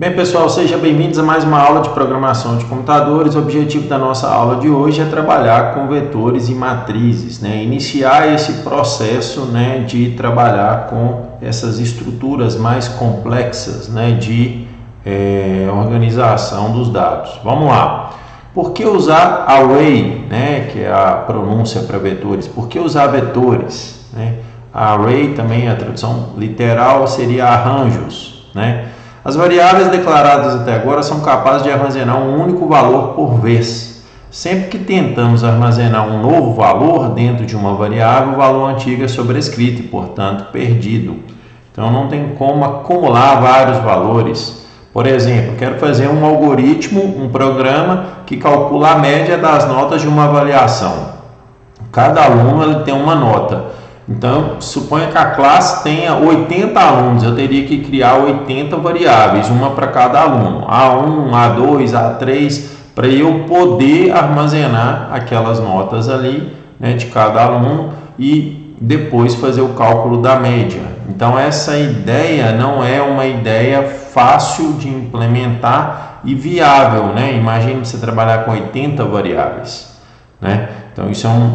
Bem, pessoal, sejam bem-vindos a mais uma aula de programação de computadores. O objetivo da nossa aula de hoje é trabalhar com vetores e matrizes, iniciar esse processo, de trabalhar com essas estruturas mais complexas, de organização dos dados. Vamos lá. Por que usar array, que é a pronúncia para vetores? Por que usar vetores? Array também, a tradução literal seria arranjos, As variáveis declaradas até agora são capazes de armazenar um único valor por vez. Sempre que tentamos armazenar um novo valor dentro de uma variável, o valor antigo é sobrescrito e, portanto, perdido. Então, não tem como acumular vários valores. Por exemplo, quero fazer um algoritmo, um programa que calcula a média das notas de uma avaliação. Cada aluno ele tem uma nota. Então, suponha que a classe tenha 80 alunos, eu teria que criar 80 variáveis, uma para cada aluno, A1, A2, A3, para eu poder armazenar aquelas notas ali, de cada aluno e depois fazer o cálculo da média. Então, essa ideia não é uma ideia fácil de implementar e viável, Imagine você trabalhar com 80 variáveis, Então,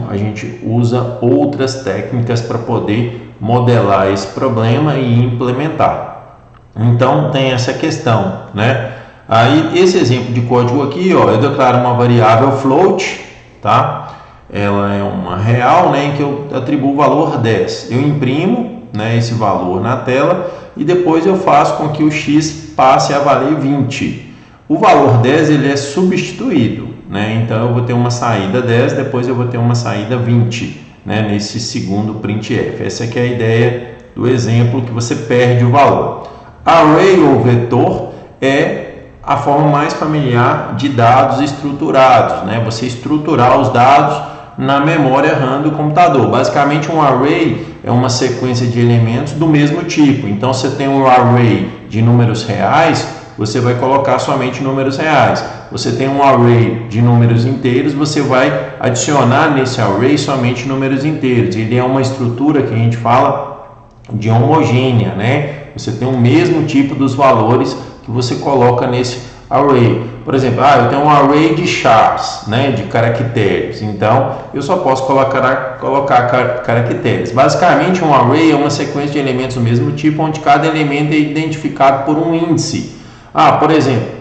a gente usa outras técnicas para poder modelar esse problema e implementar. Então, tem essa questão, Aí, esse exemplo de código aqui, eu declaro uma variável float, tá? Ela é uma real, em que eu atribuo o valor 10. Eu imprimo, esse valor na tela e depois eu faço com que o x passe a valer 20. O valor 10 ele é substituído. Então eu vou ter uma saída 10, depois eu vou ter uma saída 20, nesse segundo printf. Essa aqui é a ideia do exemplo que você perde o valor. Array ou vetor é a forma mais familiar de dados estruturados, Você estruturar os dados na memória RAM do computador. Basicamente um array é uma sequência de elementos do mesmo tipo. Então você tem um array de números reais, você vai colocar somente números reais. Você tem um array de números inteiros, você vai adicionar nesse array somente números inteiros. Ele é uma estrutura que a gente fala de homogênea, Você tem o mesmo tipo dos valores que você coloca nesse array. Por exemplo, eu tenho um array de chars, de caracteres. Então, eu só posso colocar caracteres. Basicamente, um array é uma sequência de elementos do mesmo tipo, onde cada elemento é identificado por um índice. Por exemplo,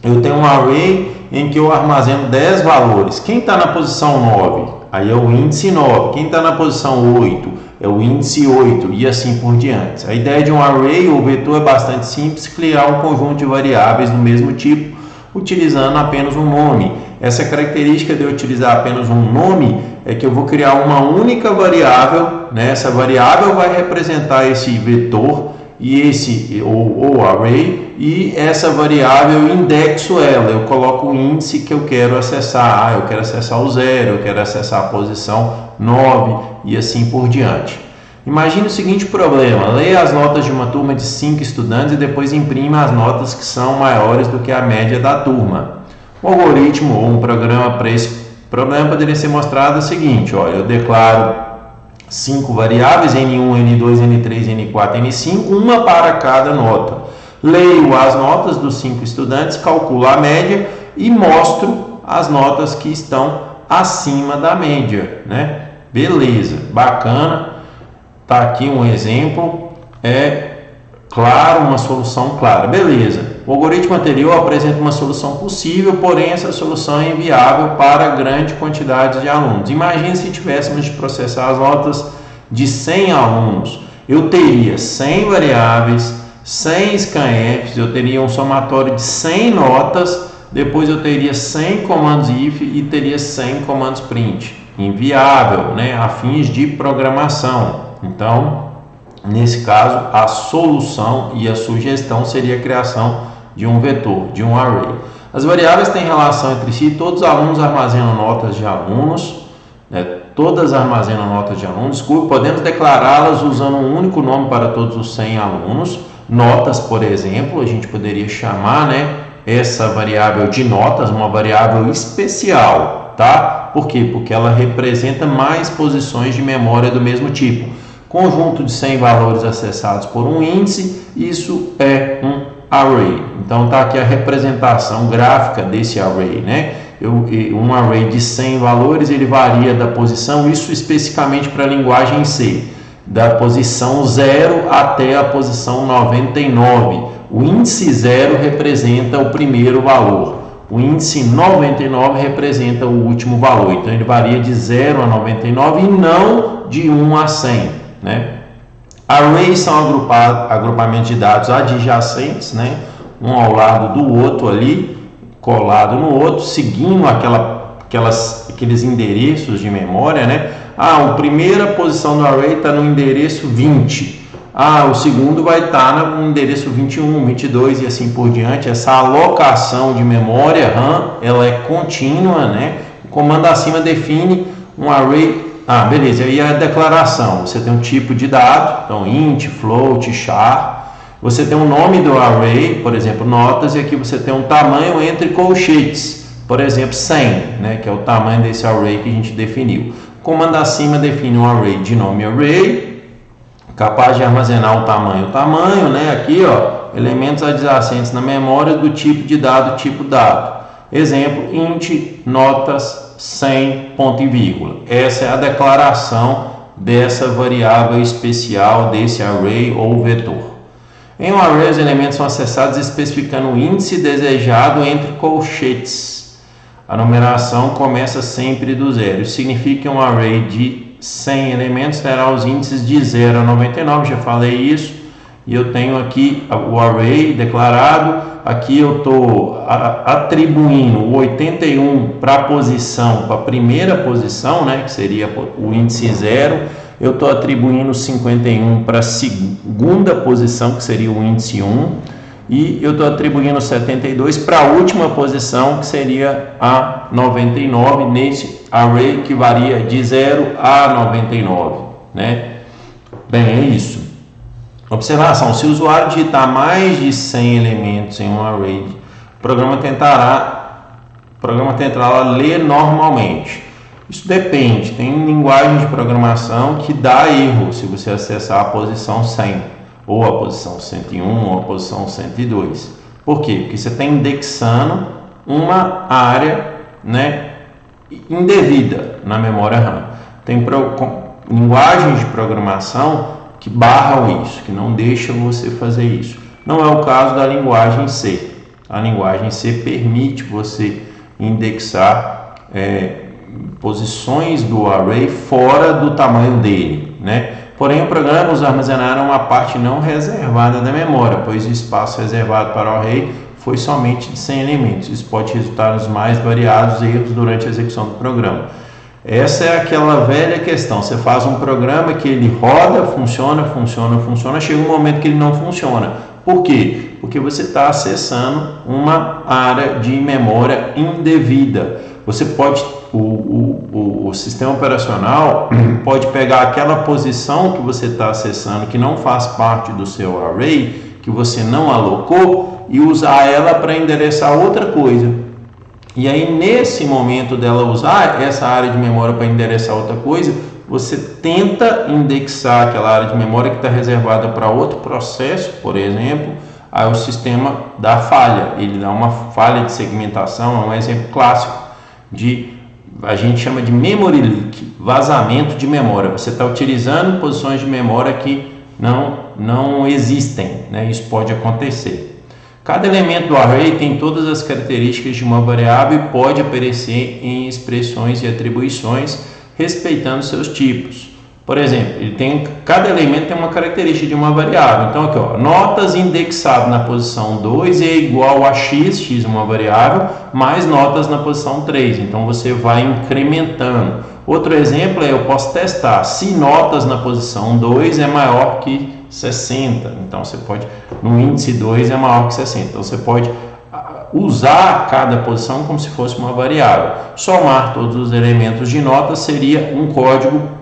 eu tenho um array em que eu armazeno 10 valores. Quem está na posição 9? Aí é o índice 9. Quem está na posição 8? É o índice 8 e assim por diante. A ideia de um array ou vetor é bastante simples, criar um conjunto de variáveis do mesmo tipo, utilizando apenas um nome. Essa característica de eu utilizar apenas um nome é que eu vou criar uma única variável, Essa variável vai representar esse vetor e esse ou array, e essa variável eu indexo ela, eu coloco o índice que eu quero acessar, eu quero acessar o 0, eu quero acessar a posição 9 e assim por diante. Imagine o seguinte problema: leia as notas de uma turma de 5 estudantes e depois imprima as notas que são maiores do que a média da turma. Um algoritmo ou um programa para esse problema poderia ser mostrado o seguinte: eu declaro 5 variáveis, N1, N2, N3, N4, N5, uma para cada nota. Leio as notas dos 5 estudantes, calculo a média e mostro as notas que estão acima da média, Beleza, bacana. Tá aqui um exemplo, claro, uma solução clara. Beleza. O algoritmo anterior apresenta uma solução possível, porém essa solução é inviável para grande quantidade de alunos. Imagine se tivéssemos de processar as notas de 100 alunos. Eu teria 100 variáveis, 100 scanfs, eu teria um somatório de 100 notas, depois eu teria 100 comandos if e teria 100 comandos print. Inviável, a fins de programação. Então, nesse caso, a solução e a sugestão seria a criação de um vetor, de um array. As variáveis têm relação entre si, todos os alunos armazenam notas de alunos, todas armazenam notas de alunos, podemos declará-las usando um único nome para todos os 100 alunos. Notas, por exemplo, a gente poderia chamar, essa variável de notas, uma variável especial, tá? Por quê? Porque ela representa mais posições de memória do mesmo tipo. Conjunto de 100 valores acessados por um índice, isso é um array. Então está aqui a representação gráfica desse array, né? Um array de 100 valores, ele varia da posição, isso especificamente para a linguagem C, da posição 0 até a posição 99. O índice 0 representa o primeiro valor, o índice 99 representa o último valor. Então ele varia de 0 a 99 e não de 1 a 100, né? Arrays são agrupamentos de dados adjacentes, né? Um ao lado do outro ali, colado no outro, seguindo aqueles endereços de memória, né? A primeira posição do array está no endereço 20. O segundo vai estar no endereço 21, 22 e assim por diante. Essa alocação de memória RAM, ela é contínua, né? O comando acima define um array. Beleza, aí a declaração, você tem um tipo de dado, então int, float, char, você tem o nome do array, por exemplo, notas, e aqui você tem um tamanho entre colchetes, por exemplo, 100, né, que é o tamanho desse array que a gente definiu. O comando acima define um array de nome array, capaz de armazenar o tamanho, né, aqui, ó, elementos adjacentes na memória do tipo de dado, tipo dado. Exemplo, int, notas, 100, ponto e vírgula. Essa é a declaração dessa variável especial, desse array ou vetor. Em um array, os elementos são acessados especificando o índice desejado entre colchetes. A numeração começa sempre do zero. Isso significa que um array de 100 elementos terá os índices de 0 a 99, já falei isso. E eu tenho aqui o array declarado. Aqui eu estou atribuindo o 81 para a posição, para a primeira posição, né, que seria o índice 0. Eu estou atribuindo 51 para a segunda posição, que seria o índice 1. E eu estou atribuindo 72 para a última posição, que seria a 99, nesse array que varia de 0 a 99. Né? Bem, é isso. Observação: se o usuário digitar mais de 100 elementos em um array, o programa tentará ler normalmente. Isso depende, tem linguagem de programação que dá erro se você acessar a posição 100, ou a posição 101, ou a posição 102. Por quê? Porque você está indexando uma área, né, indevida na memória RAM. Tem linguagens de programação que barram isso, que não deixam você fazer isso. Não é o caso da linguagem C. A linguagem C permite você indexar posições do array fora do tamanho dele, né? Porém, o programa usa armazenar uma parte não reservada da memória, pois o espaço reservado para o array foi somente de 100 elementos. Isso pode resultar nos mais variados erros durante a execução do programa. Essa é aquela velha questão: você faz um programa que ele roda, funciona, chega um momento que ele não funciona. Por quê? Porque você está acessando uma área de memória indevida. Você pode, o sistema operacional pode pegar aquela posição que você está acessando, que não faz parte do seu array, que você não alocou, e usar ela para endereçar outra coisa. E aí, nesse momento dela usar essa área de memória para endereçar outra coisa, você tenta indexar aquela área de memória que está reservada para outro processo, por exemplo. Aí o sistema dá falha, ele dá uma falha de segmentação. É um exemplo clássico a gente chama de memory leak, vazamento de memória. Você está utilizando posições de memória que não existem, né? Isso pode acontecer. Cada elemento do array tem todas as características de uma variável e pode aparecer em expressões e atribuições, respeitando seus tipos. Por exemplo, cada elemento tem uma característica de uma variável. Então, aqui, ó, notas indexado na posição 2 é igual a x é uma variável, mais notas na posição 3. Então, você vai incrementando. Outro exemplo eu posso testar se notas na posição 2 é maior que 60. Então, você pode, no índice 2 é maior que 60. Então, você pode usar cada posição como se fosse uma variável. Somar todos os elementos de notas seria um código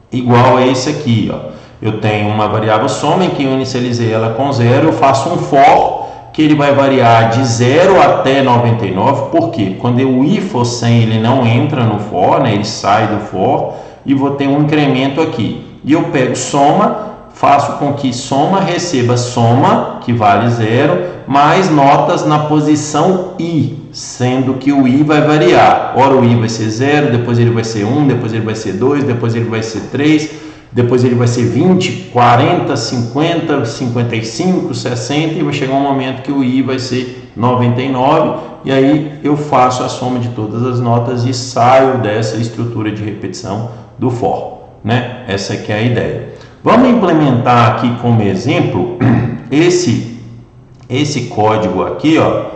igual a esse aqui, ó. Eu tenho uma variável soma em que eu inicializei ela com 0, eu faço um for que ele vai variar de 0 até 99, porque quando o i for 100 ele não entra no for, né? Ele sai do for, e vou ter um incremento aqui. E eu pego soma, faço com que soma receba soma, que vale 0, mais notas na posição I, sendo que o I vai variar. Ora o I vai ser 0, depois ele vai ser 1, depois ele vai ser 2, depois ele vai ser 3, depois ele vai ser 20, 40, 50, 55, 60 e vai chegar um momento que o I vai ser 99 e aí eu faço a soma de todas as notas e saio dessa estrutura de repetição do for, né? Essa aqui é a ideia. Vamos implementar aqui como exemplo esse código aqui, ó.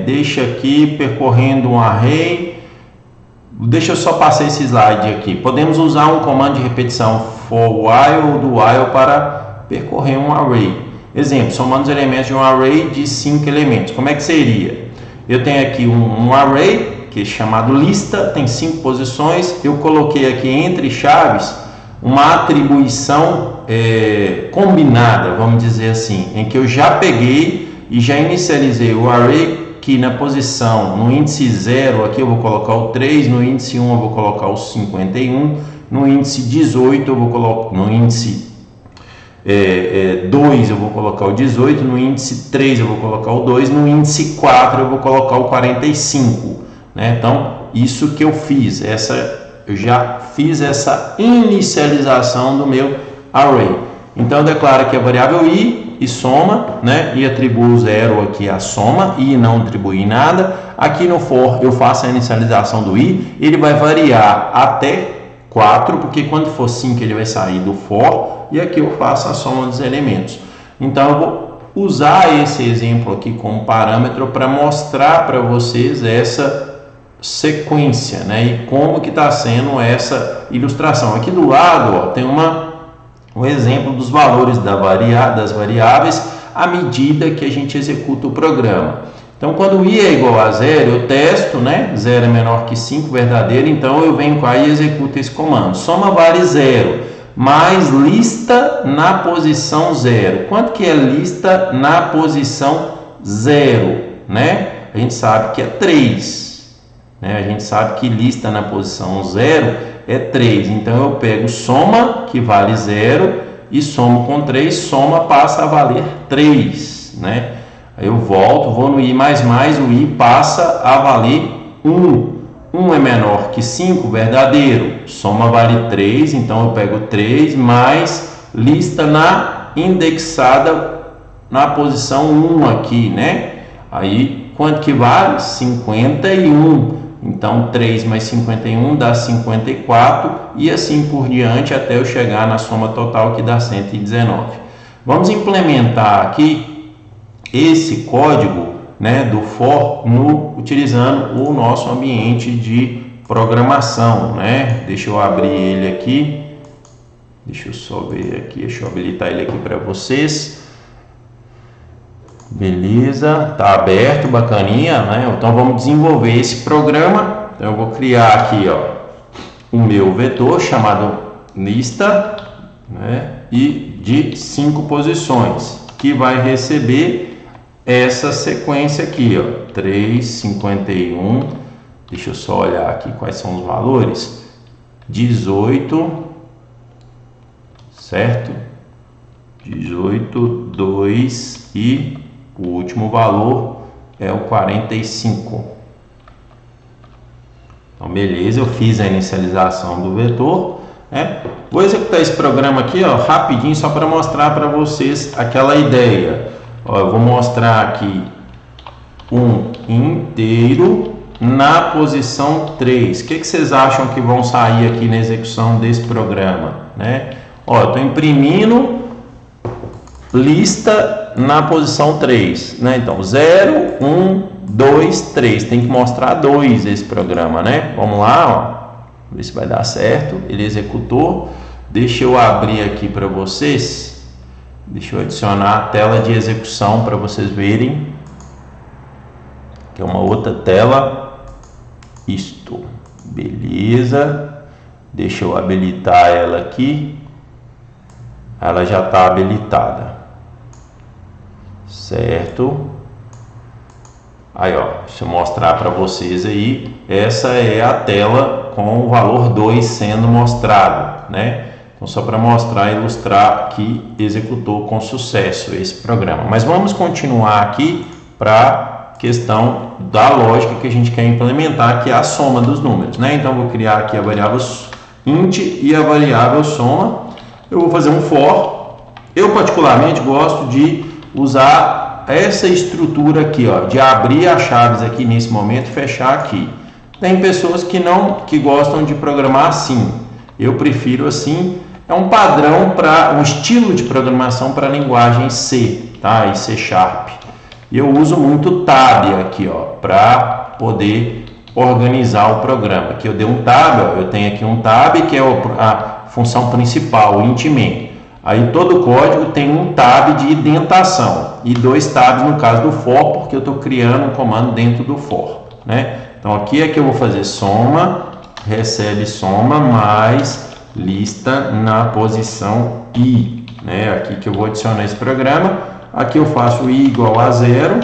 Deixa aqui percorrendo um array. Deixa eu só passar esse slide aqui. Podemos usar um comando de repetição for while ou do while para percorrer um array. Exemplo, somando os elementos de um array de 5 elementos. Como é que seria? Eu tenho aqui um array que é chamado lista, tem 5 posições. Eu coloquei aqui entre chaves uma atribuição combinada, vamos dizer assim, em que eu já peguei e já inicializei o array que na posição, no índice 0, aqui eu vou colocar o 3, no índice 1 eu vou colocar o 51, no índice 18 eu vou colocar, no índice 2 eu vou colocar o 18, no índice 3 eu vou colocar o 2, no índice 4 eu vou colocar o 45, né? Então, isso que eu fiz, eu já fiz essa inicialização do meu array. Então, eu declaro aqui a variável i e soma, né? E atribuo 0 aqui a soma e não atribuir nada. Aqui no for eu faço a inicialização do i, ele vai variar até 4, porque quando for 5 ele vai sair do for, e aqui eu faço a soma dos elementos. Então, eu vou usar esse exemplo aqui como parâmetro para mostrar para vocês essa sequência, né? E como que está sendo essa ilustração. Aqui do lado, ó, tem um exemplo dos valores das variáveis à medida que a gente executa o programa. Então, quando i é igual a 0, eu testo, né? 0 é menor que 5, verdadeiro, então eu venho cá e executo esse comando. Soma vale 0, mais lista na posição 0. Quanto que é lista na posição 0, né? A gente sabe que é 3. Né? A gente sabe que lista na posição 0 é 3. Então, eu pego soma, que vale 0, e somo com 3, soma passa a valer 3. Né? Aí eu volto, vou no i++, o i passa a valer 1. 1 é menor que 5, verdadeiro. Soma vale 3, então eu pego 3 mais lista indexada na posição 1 aqui, né? Aí, quanto que vale? 51. Então, 3 mais 51 dá 54 e assim por diante até eu chegar na soma total que dá 119. Vamos implementar aqui esse código, né, do for utilizando o nosso ambiente de programação, né? Deixa eu abrir ele aqui. Deixa eu só ver aqui, deixa eu habilitar ele aqui para vocês. Beleza, tá aberto, bacaninha, né? Então vamos desenvolver esse programa. Então eu vou criar aqui, ó, o meu vetor chamado lista, né? E de 5 posições, que vai receber essa sequência aqui, ó, 3, 51. Deixa eu só olhar aqui quais são os valores. 18, certo? 18, 2 e o último valor é o 45. Então, beleza, eu fiz a inicialização do vetor, né? Vou executar esse programa aqui, ó, rapidinho, só para mostrar para vocês aquela ideia. Ó, eu vou mostrar aqui um inteiro na posição 3. O que vocês acham que vão sair aqui na execução desse programa, né? Ó, eu estou imprimindo lista na posição 3, né? Então, 0, 1, 2, 3. Tem que mostrar 2 esse programa, né? Vamos lá, ó. Ver se vai dar certo. Ele executou. Deixa eu abrir aqui para vocês. Deixa eu adicionar a tela de execução para vocês verem. Que é uma outra tela. Isto. Beleza. Deixa eu habilitar ela aqui. Ela já está habilitada. Certo? Aí, ó, deixa eu mostrar para vocês aí. Essa é a tela com o valor 2 sendo mostrado, né? Então, só para mostrar e ilustrar que executou com sucesso esse programa. Mas vamos continuar aqui para a questão da lógica que a gente quer implementar, que é a soma dos números, né? Então, vou criar aqui a variável int e a variável soma. Eu vou fazer um for. Eu, particularmente, gosto de usar essa estrutura aqui, ó, de abrir as chaves aqui nesse momento e fechar aqui. Tem pessoas que gostam de programar assim. Eu prefiro assim. É um padrão para um estilo de programação para a linguagem C, tá? E C Sharp. E eu uso muito tab aqui, ó, para poder organizar o programa. Aqui eu dei um tab, ó, eu tenho aqui um tab que é a função principal, o int main. Aí todo código tem um tab de indentação e 2 tabs no caso do for, porque eu estou criando um comando dentro do for, né? Então aqui é que eu vou fazer soma, recebe soma mais lista na posição i, né? Aqui que eu vou adicionar esse programa. Aqui eu faço i igual a 0,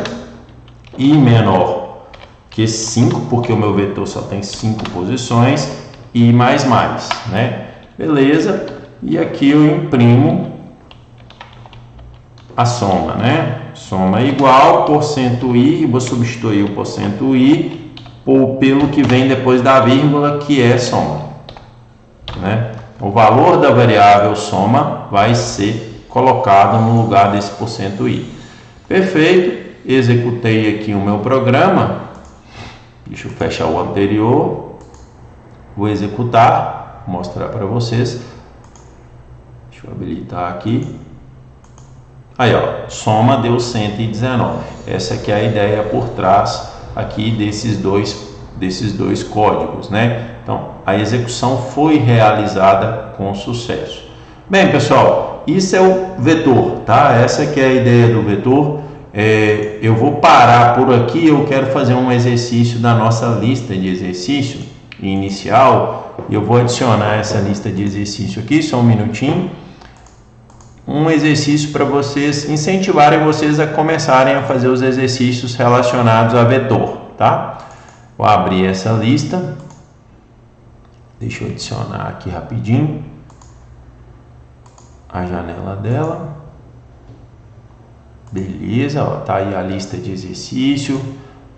i menor que 5, porque o meu vetor só tem 5 posições, i mais, né? Beleza? E aqui eu imprimo a soma, né? Soma igual, %i, vou substituir o %i pelo que vem depois da vírgula, que é soma, né? O valor da variável soma vai ser colocado no lugar desse %i. Perfeito, executei aqui o meu programa. Deixa eu fechar o anterior. Vou executar, mostrar para vocês. Deixa eu habilitar aqui. Aí, ó, soma deu 119. Essa aqui é a ideia por trás aqui desses dois códigos, né? Então, a execução foi realizada com sucesso. Bem, pessoal, isso é o vetor, tá? Essa aqui é a ideia do vetor. Eu vou parar por aqui. Eu quero fazer um exercício da nossa lista de exercício inicial. Eu vou adicionar essa lista de exercício aqui, só um minutinho. Um exercício para vocês incentivarem vocês a começarem a fazer os exercícios relacionados a vetor, tá? Vou abrir essa lista. Deixa eu adicionar aqui rapidinho a janela dela. Beleza, ó, tá aí a lista de exercício.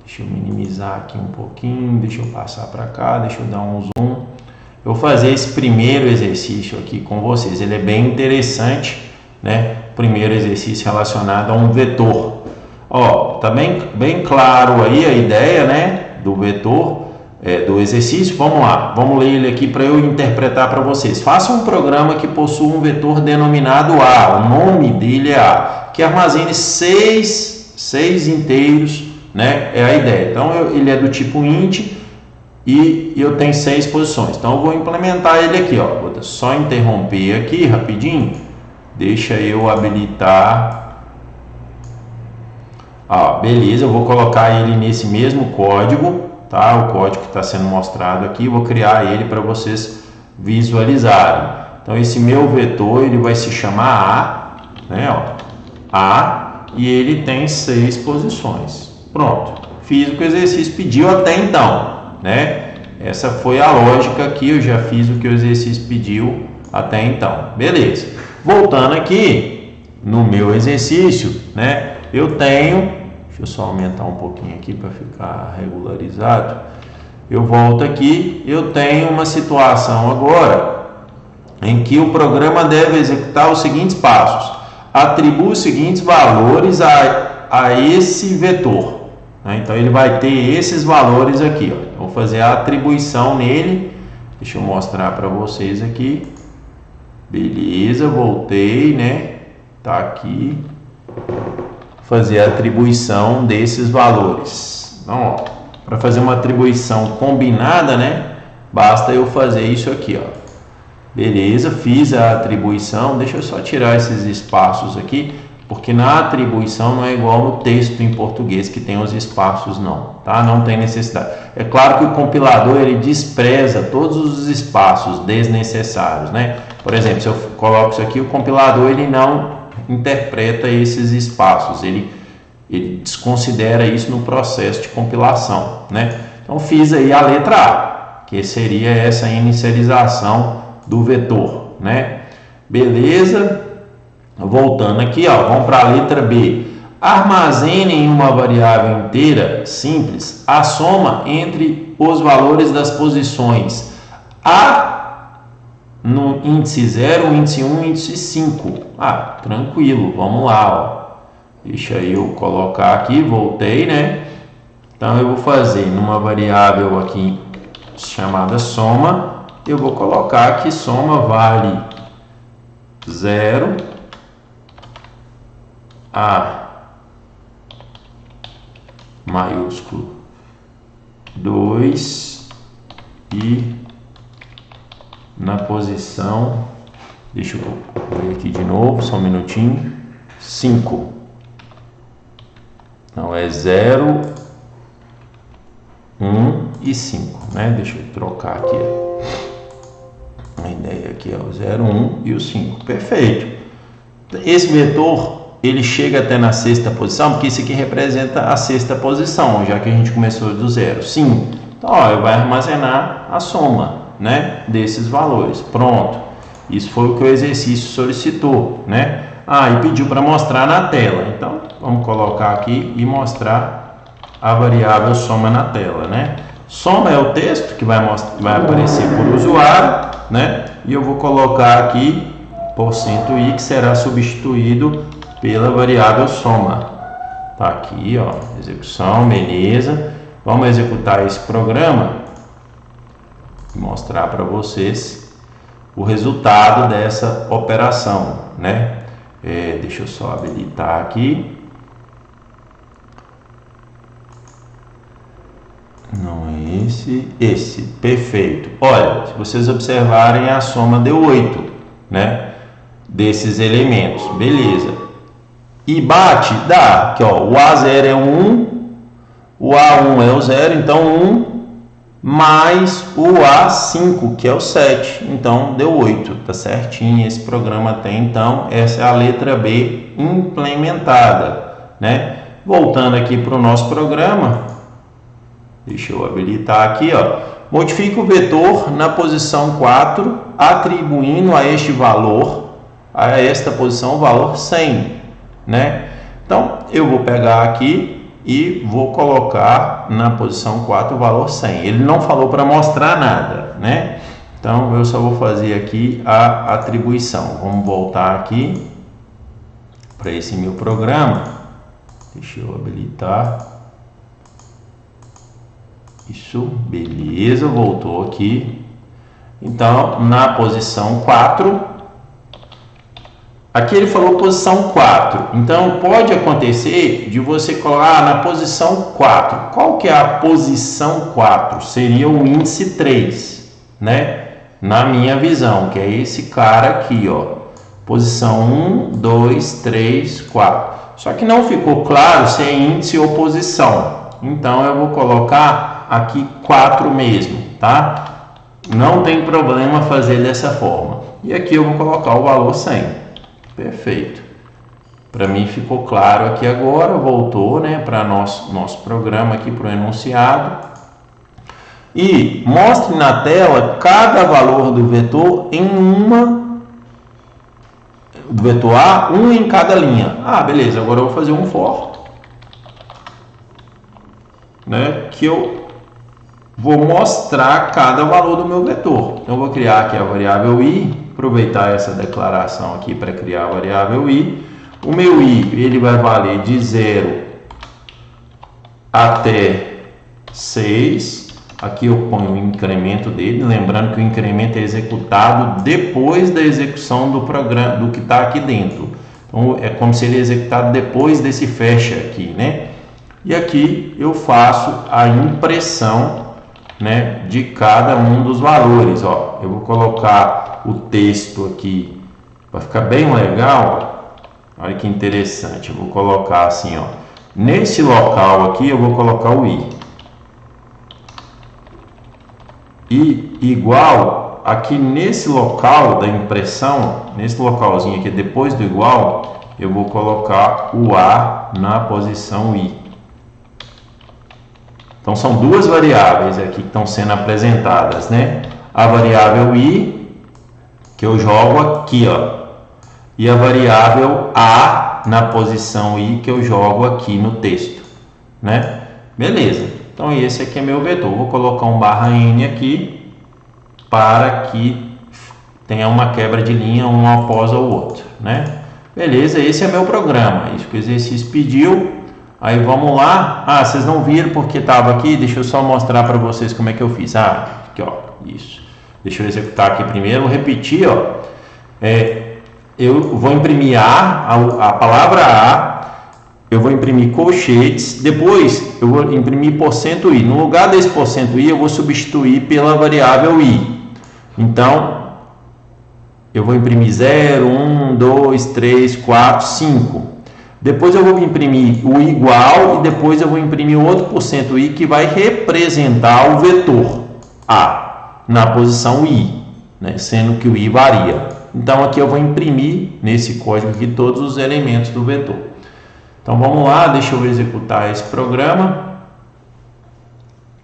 Deixa eu minimizar aqui um pouquinho, deixa eu passar para cá, deixa eu dar um zoom. Eu vou fazer esse primeiro exercício aqui com vocês. Ele é bem interessante, né? Primeiro exercício relacionado a um vetor. Ó, tá bem claro aí a ideia, né, do vetor, do exercício. Vamos lá, vamos ler ele aqui para eu interpretar para vocês. Faça um programa que possua um vetor denominado A, o nome dele é A, que armazene seis inteiros, né? É a ideia. Então ele é do tipo int e eu tenho 6 posições. Então eu vou implementar ele aqui, ó. Vou só interromper aqui rapidinho. Deixa eu habilitar. Beleza, eu vou colocar ele nesse mesmo código, tá? O código que está sendo mostrado aqui, vou criar ele para vocês visualizarem. Então esse meu vetor ele vai se chamar A, né? Ó, A, e ele tem 6 posições. Pronto, fiz o que o exercício pediu até então, né? Essa foi a lógica aqui, eu já fiz o que o exercício pediu até então. Beleza. Voltando aqui no meu exercício, né? Eu tenho, deixa eu só aumentar um pouquinho aqui para ficar regularizado. Eu volto aqui, eu tenho uma situação agora em que o programa deve executar os seguintes passos. Atribua os seguintes valores a esse vetor, né? Então ele vai ter esses valores aqui, ó. Eu vou fazer a atribuição nele. Deixa eu mostrar para vocês aqui. Beleza, voltei, né? Tá aqui. Fazer a atribuição desses valores. Então, ó, para fazer uma atribuição combinada, né? Basta eu fazer isso aqui, ó. Beleza, fiz a atribuição. Deixa eu só tirar esses espaços aqui, porque na atribuição não é igual no texto em português que tem os espaços, não, tá? Não tem necessidade. É claro que o compilador ele despreza todos os espaços desnecessários, né? Por exemplo, se eu coloco isso aqui, o compilador ele não interpreta esses espaços, ele desconsidera isso no processo de compilação, né? Então fiz aí a letra A, que seria essa inicialização do vetor, né? Beleza? Voltando aqui, ó, vamos para a letra B. Armazene em uma variável inteira simples a soma entre os valores das posições A no índice 0, índice 1 e índice 5. Tranquilo, vamos lá, ó. Deixa eu colocar aqui, voltei, né? Então eu vou fazer numa variável aqui chamada soma, eu vou colocar que soma vale 0 A maiúsculo 2 e na posição, deixa eu ver aqui de novo, só um minutinho, 5. Então é 0, 1 e 5, né? Deixa eu trocar aqui. A ideia aqui é o 0, 1 e o 5. Perfeito. Esse vetor, ele chega até na sexta posição, porque isso aqui representa a sexta posição, já que a gente começou do 0. Sim. Então, ó, eu vou armazenar a soma, né, desses valores. Pronto. Isso foi o que o exercício solicitou, né? E pediu para mostrar na tela. Então, vamos colocar aqui e mostrar a variável soma na tela, né? Soma é o texto que vai aparecer por usuário, né? E eu vou colocar aqui %i, que será substituído pela variável soma. Tá aqui, ó, execução, beleza. Vamos executar esse programa e mostrar para vocês o resultado dessa operação, né? Deixa eu só habilitar aqui. Não é esse, perfeito. Olha, se vocês observarem, a soma deu 8, né? Desses elementos, beleza. E bate, dá, aqui ó, o A0 é 1, o A1 é o 0, então 1 mais o A5, que é o 7, então deu 8, tá certinho, esse programa tem, então, essa é a letra B implementada, né? Voltando aqui para o nosso programa, deixa eu habilitar aqui, ó, modifica o vetor na posição 4, atribuindo a este valor, a esta posição, o valor 100, né? Então, eu vou pegar aqui e vou colocar na posição 4 o valor 100. Ele não falou para mostrar nada, né? Então, eu só vou fazer aqui a atribuição. Vamos voltar aqui para esse meu programa. Deixa eu habilitar. Isso, beleza, voltou aqui. Então, na posição 4... Aqui ele falou posição 4, então pode acontecer de você colocar na posição 4. Qual que é a posição 4? Seria o índice 3, né? Na minha visão, que é esse cara aqui, ó. Posição 1, 2, 3, 4. Só que não ficou claro se é índice ou posição. Então eu vou colocar aqui 4 mesmo, tá? Não tem problema fazer dessa forma. E aqui eu vou colocar o valor 100. Perfeito. Para mim ficou claro aqui agora, voltou, né, para nosso programa aqui, para o enunciado. E mostre na tela cada valor do vetor em do vetor A, um em cada linha. Beleza, agora eu vou fazer um for, né, que eu vou mostrar cada valor do meu vetor. Então eu vou criar aqui a variável i, aproveitar essa declaração aqui para criar a variável i. O meu i, ele vai valer de 0 até 6. Aqui eu ponho o incremento dele, lembrando que o incremento é executado depois da execução do programa, do que está aqui dentro. Então é como se ele é executado depois desse fecha aqui, né? E aqui eu faço a impressão, né, de cada um dos valores, ó. Eu vou colocar o texto aqui para ficar bem legal, ó. Olha que interessante, eu vou colocar assim, ó, nesse local aqui eu vou colocar o i, e igual aqui nesse local da impressão, nesse localzinho aqui depois do igual, eu vou colocar o a na posição i. Então são duas variáveis aqui que estão sendo apresentadas, né? A variável i que eu jogo aqui, ó, e a variável A na posição I que eu jogo aqui no texto, né? Beleza, então esse aqui é meu vetor. Vou colocar um /n aqui para que tenha uma quebra de linha um após o outro, né? Beleza, esse é meu programa, isso que o exercício pediu. Aí vamos lá. Ah, vocês não viram porque estava aqui, deixa eu só mostrar para vocês como é que eu fiz. Ah, aqui ó, isso. Deixa eu executar aqui primeiro, vou repetir, ó. Eu vou imprimir a palavra A, eu vou imprimir colchetes, depois eu vou imprimir %i. No lugar desse %i, eu vou substituir pela variável i. Então, eu vou imprimir 0, 1, 2, 3, 4, 5. Depois eu vou imprimir o igual e depois eu vou imprimir outro %i que vai representar o vetor A na posição i, né? Sendo que o i varia. Então aqui eu vou imprimir nesse código aqui todos os elementos do vetor. Então vamos lá, deixa eu executar esse programa.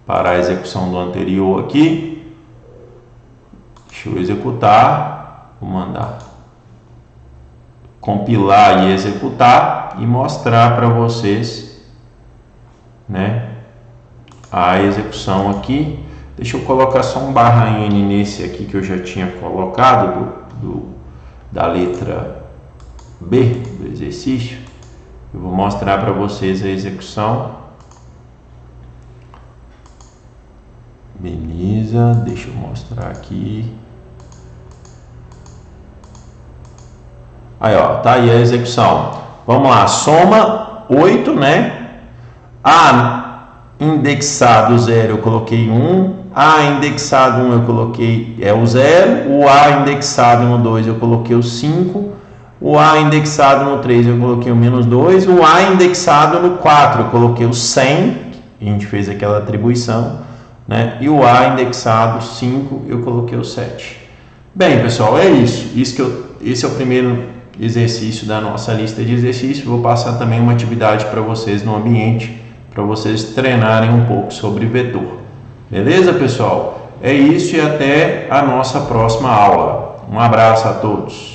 Parar a execução do anterior aqui. Deixa eu executar. Vou mandar compilar e executar e mostrar para vocês, né, a execução aqui. Deixa eu colocar só um /n nesse aqui que eu já tinha colocado da letra B do exercício. Eu vou mostrar para vocês a execução. Beleza, deixa eu mostrar aqui. Aí, ó, tá aí a execução. Vamos lá, soma 8, né? A indexado 0 eu coloquei 1. A indexado 1 eu coloquei o 0. O A indexado no 2 eu coloquei o 5. O A indexado no 3 eu coloquei o -2. O A indexado no 4 eu coloquei o 100. A gente fez aquela atribuição, né? E o A indexado 5 eu coloquei o 7. Bem, pessoal, é isso. Esse é o primeiro exercício da nossa lista de exercícios. Vou passar também uma atividade para vocês no ambiente, para vocês treinarem um pouco sobre vetor. Beleza, pessoal? É isso e até a nossa próxima aula. Um abraço a todos.